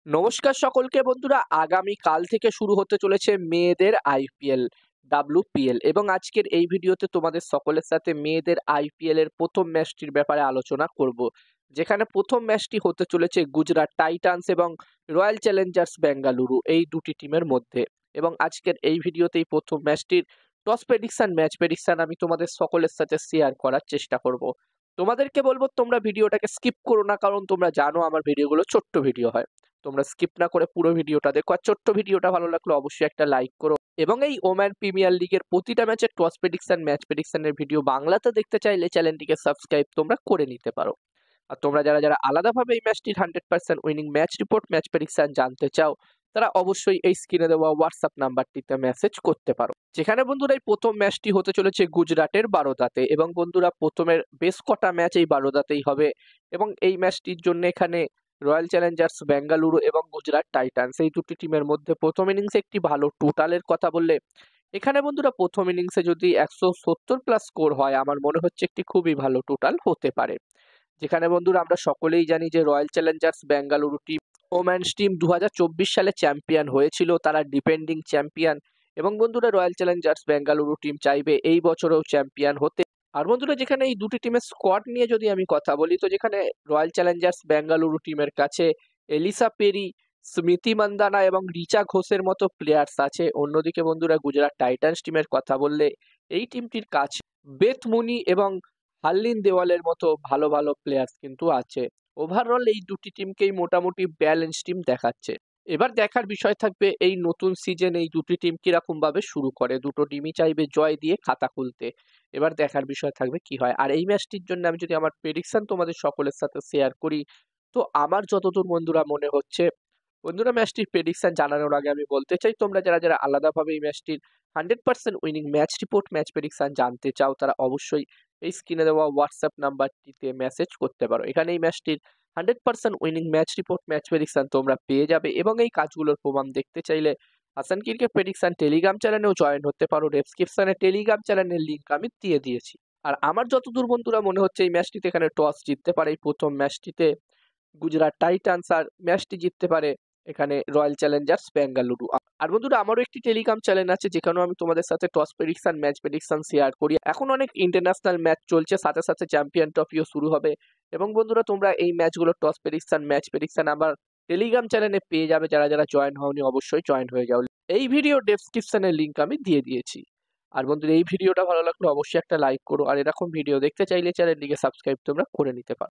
নমস্কার সকলকে বন্ধুরা, আগামী কাল থেকে শুরু হতে চলেছে মেয়েদের আইপিএল ডাব্লিউপিএল এবং আজকের এই ভিডিওতে তোমাদের সকলের সাথে মেয়েদের আইপিএল এর প্রথম ম্যাচটির ব্যাপারে আলোচনা করব। যেখানে প্রথম ম্যাচটি হতে চলেছে গুজরাট টাইটান্স এবং রয়্যাল চ্যালেঞ্জার্স বেঙ্গালুরু এই দুটি টিমের মধ্যে। এবং আজকের এই ভিডিওতেই প্রথম ম্যাচটির টস প্রেডিকশন ম্যাচ প্রেডিকশন আমি তোমাদের সকলের সাথে শেয়ার করার চেষ্টা করব। তোমাদেরকে বলবো তোমরা ভিডিওটাকে স্কিপ করো না, কারণ তোমরা জানো আমার ভিডিওগুলো ছোট্ট ভিডিও হয়। তোমরা স্কিপ না করে পুরো ভিডিওটা দেখো, আর ছোট্ট ভিডিওটা ভালো লাগলে অবশ্যই একটা লাইক করো। এবং এই ওম্যান প্রিমিয়ার লিগের প্রতিটা ম্যাচের টস প্রেডিকশন ম্যাচ প্রেডিকশনের ভিডিও বাংলাতে দেখতে চাইলে চ্যানেলটিকে সাবস্ক্রাইব তোমরা করে নিতে পারো। আর তোমরা যারা যারা আলাদাভাবে এই ম্যাচটির 100% winning match report match prediction জানতে চাও, তারা অবশ্যই এই স্ক্রিনে দেওয়া হোয়াটসঅ্যাপ নাম্বারটিতে মেসেজ করতে পারো। যেখানে বন্ধুরা এই প্রথম ম্যাচটি হতে চলেছে গুজরাটের বারোদাতে, এবং বন্ধুরা প্রথমের বেশ কটা ম্যাচ এই বারোদাতেই হবে। এবং এই ম্যাচটির জন্য এখানে রয়্যাল চ্যালেঞ্জার্স বেঙ্গালুরু এবং গুজরাট টাইটান্স এই দুটি টিমের মধ্যে প্রথম ইনিংসে একটি ভালো টোটালের কথা বললে এখানে বন্ধুরা প্রথম ইনিংসে যদি 170+ স্কোর হয়, আমার মনে হচ্ছে একটি খুবই ভালো টোটাল হতে পারে। যেখানে বন্ধুরা আমরা সকলেই জানি যে royal Challengers Bengaluru team women's team 2024 সালে চ্যাম্পিয়ন হয়েছিল, তারা ডিপেন্ডিং চ্যাম্পিয়ন। এবং বন্ধুরা রয়্যাল চ্যালেঞ্জার্স বেঙ্গালুরু টিম চাইবে এই বছরেও চ্যাম্পিয়ন হতে। আর বন্ধুরা যেখানে এই দুটি টিমের স্কোয়াড নিয়ে যদি আমি কথা বলি, তো যেখানে রয়্যাল চ্যালেঞ্জার্স বেঙ্গালুরু টিমের কাছে এলিসা পেরি, স্মৃতি মান্দানা এবং রিচা ঘোষের মতো প্লেয়ার্স আছে। অন্যদিকে বন্ধুরা গুজরাট টাইটান্স টিমের কথা বললে এই টিমটির কাছে বেথ মুনি এবং হার্লিন দেওয়ালের মতো ভালো ভালো প্লেয়ার্স কিন্তু আছে। ওভারঅল এই দুটি টিমকেই মোটামুটি ব্যালেন্স টিম দেখাচ্ছে। এবার দেখার বিষয় থাকবে এই নতুন সিজন এই দুটি টিম কিরকম ভাবে শুরু করে। দুটো টিমই চাইবে জয় দিয়ে খাতা খুলতে। এবার দেখার বিষয় থাকবে কি হয়। আর এই ম্যাচটির জন্য আমি যদি আমার প্রেডিকশন তোমাদের সকলের সাথে শেয়ার করি, তো আমার যতদূর বন্ধুরা মনে হচ্ছে, বন্ধুরা ম্যাচটির প্রেডিকশন জানানোর আগে আমি বলতে চাই, তোমরা যারা যারা আলাদাভাবে এই ম্যাচটির 100% winning match report match prediction জানতে চাও, তারা অবশ্যই এই স্ক্রিনে দেওয়া হোয়াটসঅ্যাপ নাম্বারটিতে মেসেজ করতে পারো। এখানে এই ম্যাচটির 100% winning match report match prediction তোমরা পেয়ে যাবে। এবং এই কাজগুলোর প্রমাণ দেখতে চাইলে হাসান ক্রিকেট প্রেডিকশন টেলিগ্রাম চ্যানেলেও জয়েন হতে পারো। ডেসক্রিপশনে টেলিগ্রাম চ্যানেলের লিঙ্ক আমি দিয়ে দিয়েছি। আর আমার যতদূর বন্ধুরা মনে হচ্ছে এই ম্যাচটিতে এখানে টস জিততে পারে এই প্রথম ম্যাচটিতে গুজরাট টাইটান্স, আর ম্যাচটি জিততে পারে এখানে রয়্যাল চ্যালেঞ্জার্স বেঙ্গালুরু। আর বন্ধুরা আমারও একটি টেলিগ্রাম চ্যানেল আছে, যেখানেও আমি তোমাদের সাথে toss prediction match prediction share করি। এখন অনেক ইন্টারন্যাশনাল ম্যাচ চলছে, সাথে সাথে চ্যাম্পিয়ন ট্রফিও শুরু হবে। এবং বন্ধুরা তোমরা এই ম্যাচগুলো টস প্রেডিকশন ম্যাচ প্রেডিকশন আমার টেলিগ্রাম চ্যানেলে পেয়ে যাবে। যারা যারা জয়েন হওনি অবশ্যই জয়েন হয়ে যাও। এই ভিডিও ডেসক্রিপশনের লিঙ্ক আমি দিয়ে দিয়েছি। আর বন্ধুরা এই ভিডিওটা ভালো লাগলে অবশ্যই একটা লাইক করো, আর এরকম ভিডিও দেখতে চাইলে চ্যানেলটিকে সাবস্ক্রাইব তোমরা করে নিতে পারো।